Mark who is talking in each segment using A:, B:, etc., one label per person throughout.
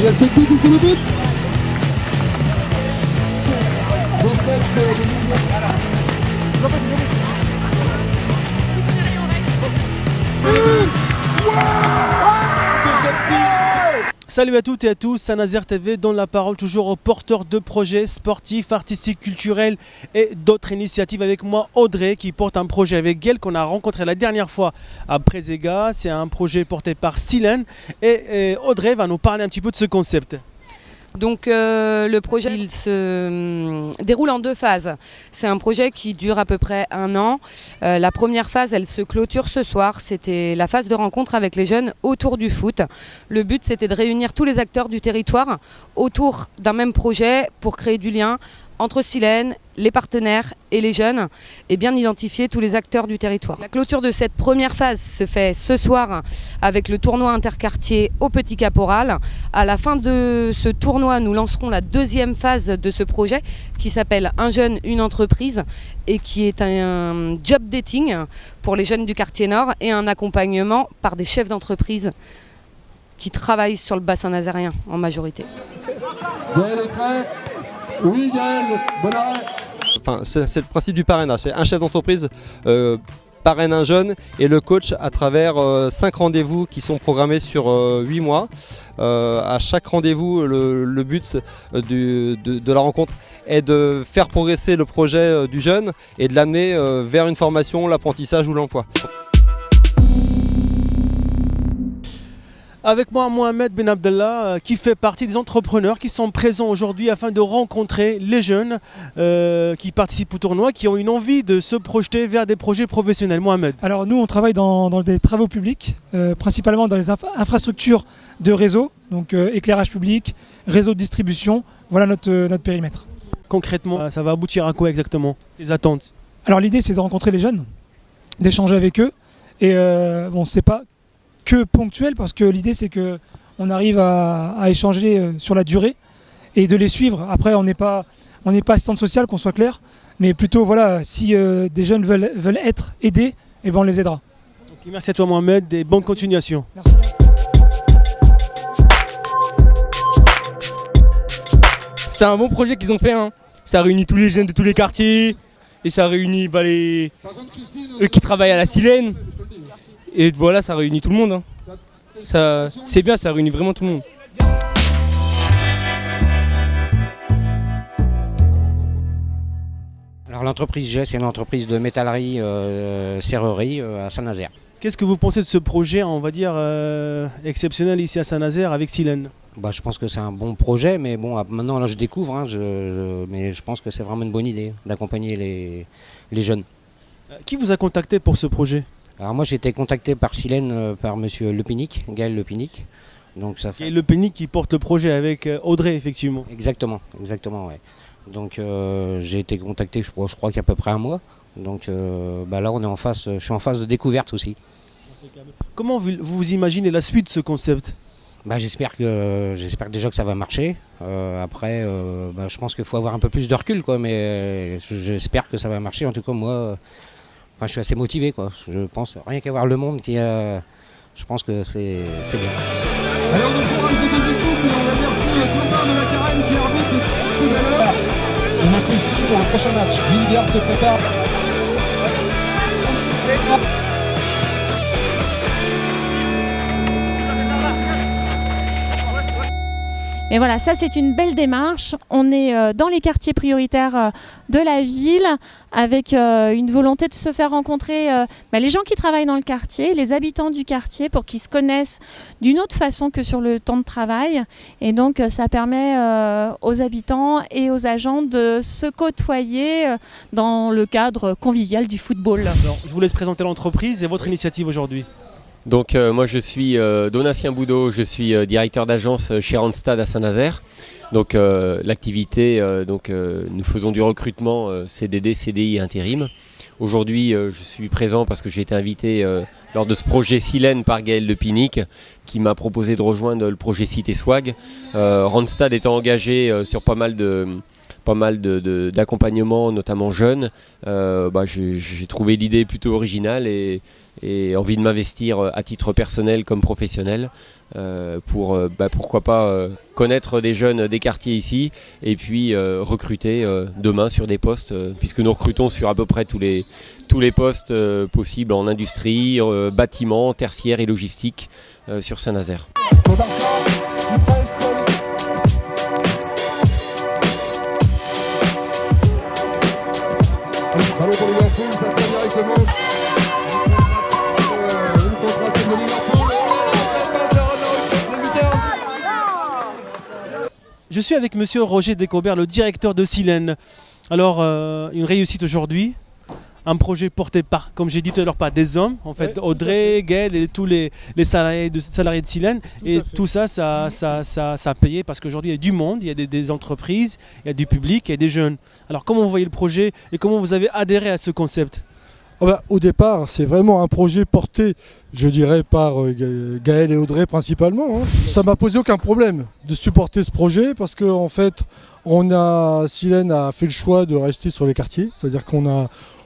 A: respectez tous sur le but.
B: Salut à toutes et à tous, Saint-Nazaire TV donne la parole toujours aux porteurs de projets sportifs, artistiques, culturels et d'autres initiatives. Avec moi Audrey qui porte un projet avec Gaël qu'on a rencontré la dernière fois à Prézéga. C'est un projet porté par Silène et Audrey va nous parler un petit peu de ce concept.
C: Donc le projet il se déroule en 2 phases. C'est un projet qui dure à peu près 1 an. La première phase elle se clôture ce soir. C'était la phase de rencontre avec les jeunes autour du foot. Le but c'était de réunir tous les acteurs du territoire autour d'un même projet pour créer du lien entre Silène, les partenaires et les jeunes et bien identifier tous les acteurs du territoire. La clôture de cette première phase se fait ce soir avec le tournoi interquartier au Petit Caporal. À la fin de ce tournoi, nous lancerons la 2e phase de ce projet qui s'appelle Un jeune, une entreprise et qui est un job dating pour les jeunes du quartier Nord et un accompagnement par des chefs d'entreprise qui travaillent sur le bassin nazarien en majorité.
A: Gaël est prêt? Oui Gaël, bon arrêt.
D: Enfin, c'est le principe du parrainage, c'est un chef d'entreprise parraine un jeune et le coach à travers 5 rendez-vous qui sont programmés sur 8 mois. À chaque rendez-vous, le but de la rencontre est de faire progresser le projet du jeune et de l'amener vers une formation, l'apprentissage ou l'emploi.
B: Avec moi Mohamed Ben Abdallah qui fait partie des entrepreneurs qui sont présents aujourd'hui afin de rencontrer les jeunes qui participent au tournoi, qui ont une envie de se projeter vers des projets professionnels. Mohamed.
E: Alors nous on travaille dans des travaux publics, principalement dans les infrastructures de réseau, donc éclairage public, réseau de distribution, voilà notre périmètre.
B: Concrètement, ça va aboutir à quoi exactement? Les attentes?
E: Alors l'idée c'est de rencontrer les jeunes, d'échanger avec eux et bon c'est pas que ponctuel parce que l'idée c'est qu'on arrive à échanger sur la durée et de les suivre. Après on n'est pas assistante sociale, qu'on soit clair, mais plutôt voilà, si des jeunes veulent être aidés, et ben on les aidera.
B: Okay, merci à toi Mohamed et bonne continuation.
E: Merci bien.
F: C'est un bon projet qu'ils ont fait, hein. Ça réunit tous les jeunes de tous les quartiers et ça réunit eux qui travaillent à la Silène. Et voilà, ça réunit tout le monde. Hein. C'est bien, ça réunit vraiment tout le monde.
G: Alors l'entreprise G, c'est une entreprise de métallerie, serrerie à Saint-Nazaire.
B: Qu'est-ce que vous pensez de ce projet, on va dire, exceptionnel ici à Saint-Nazaire avec Silène?
G: Je pense que c'est un bon projet, mais bon, maintenant là je découvre, hein, mais je pense que c'est vraiment une bonne idée d'accompagner les jeunes.
B: Qui vous a contacté pour ce projet?
G: Alors moi j'ai été contacté par Silène, par monsieur Lepinic, Gaël Lepinic. Donc ça fait...
B: Gaël Lepinic qui porte le projet avec Audrey effectivement.
G: Exactement, ouais. Donc j'ai été contacté je crois qu'il y a à peu près 1 mois. Donc là on est je suis en phase de découverte aussi.
B: Comment vous imaginez la suite de ce concept?
G: J'espère déjà que ça va marcher. Après je pense qu'il faut avoir un peu plus de recul quoi, mais j'espère que ça va marcher. En tout cas moi... je suis assez motivé quoi. Je pense rien qu'à voir le monde je pense que c'est bien.
A: Allez, on encourage les 2 équipes et on remercie Quentin de la Carène qui arbitre tout à l'heure. Et maintenant ici pour le prochain match. Villiers se prépare.
H: Mais voilà, ça c'est une belle démarche. On est dans les quartiers prioritaires de la ville avec une volonté de se faire rencontrer les gens qui travaillent dans le quartier, les habitants du quartier pour qu'ils se connaissent d'une autre façon que sur le temps de travail. Et donc ça permet aux habitants et aux agents de se côtoyer dans le cadre convivial du football.
B: Alors, je vous laisse présenter l'entreprise et votre initiative aujourd'hui.
F: Donc moi je suis Donatien Boudot, je suis directeur d'agence chez Randstad à Saint-Nazaire. Donc l'activité, nous faisons du recrutement CDD, CDI et intérim. Aujourd'hui je suis présent parce que j'ai été invité lors de ce projet Silène par Gaël Lepinic qui m'a proposé de rejoindre le projet Cité Swag. Randstad étant engagé sur pas mal pas mal d'accompagnement, notamment jeunes, j'ai trouvé l'idée plutôt originale et envie de m'investir à titre personnel comme professionnel pour pourquoi pas connaître des jeunes des quartiers ici et puis recruter demain sur des postes puisque nous recrutons sur à peu près tous les postes possibles en industrie, bâtiment, tertiaire et logistique sur Saint-Nazaire.
A: Ballon pour Liverpool, ça tire directement. Une contre-attaque de Liverpool. Ça passe à Ronald.
B: Je suis avec monsieur Roger Descobert, le directeur de Silène. Alors, une réussite aujourd'hui. Un projet porté par, comme j'ai dit tout à l'heure, par des hommes, en fait,
E: Ouais,
B: Audrey, Gaël et tous les salariés de Silène. Et tout ça a payé parce qu'aujourd'hui il y a du monde, il y a des entreprises, il y a du public, il y a des jeunes. Alors comment vous voyez le projet et comment vous avez adhéré à ce concept?
I: Au départ, c'est vraiment un projet porté, je dirais, par Gaël et Audrey principalement. Ça m'a posé aucun problème de supporter ce projet parce qu'en fait, Silène a fait le choix de rester sur les quartiers. C'est-à-dire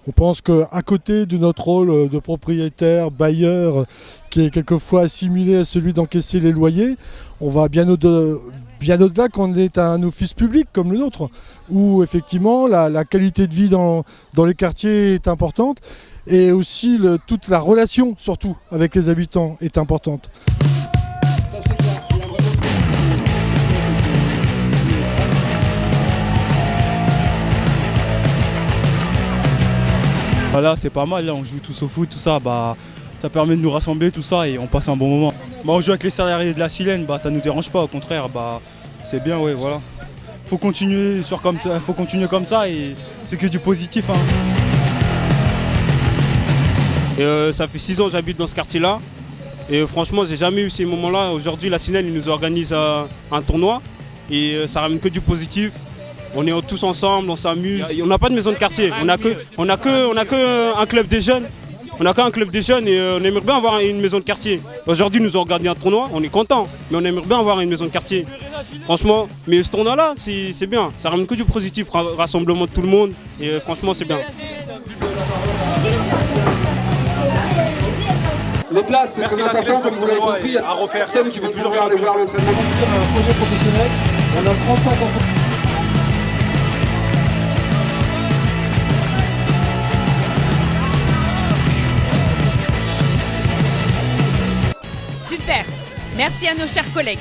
I: on pense qu'à côté de notre rôle de propriétaire, bailleur, qui est quelquefois assimilé à celui d'encaisser les loyers, on va bien au-delà qu'on est un office public comme le nôtre, où effectivement la qualité de vie dans les quartiers est importante et aussi toute la relation surtout avec les habitants est importante.
J: Voilà, c'est pas mal, là on joue tous au foot, tout ça, ça permet de nous rassembler, tout ça, et on passe un bon moment. On joue avec les salariés de la Silène, ça nous dérange pas, au contraire, c'est bien, ouais, voilà. Faut continuer comme ça et c'est que du positif.
K: Et, ça fait 6 ans que j'habite dans ce quartier-là et franchement j'ai jamais eu ces moments-là. Aujourd'hui la Silène nous organise un tournoi et ça ramène que du positif. On est tous ensemble, on s'amuse. On n'a pas de maison de quartier, on n'a que un club des jeunes. On n'a qu'un club des jeunes et on aimerait bien avoir une maison de quartier. Aujourd'hui, nous avons organisé un tournoi, on est content, mais on aimerait bien avoir une maison de quartier. Franchement, mais ce tournoi-là, c'est bien. Ça ramène que du positif, rassemblement de tout le monde et franchement, c'est bien.
A: Les places, c'est très important, comme vous l'avez compris. Il y a personne qui veut toujours aller voir l'entraînement. Un projet professionnel, on a 35 enfants.
L: Super. Merci à nos chers collègues.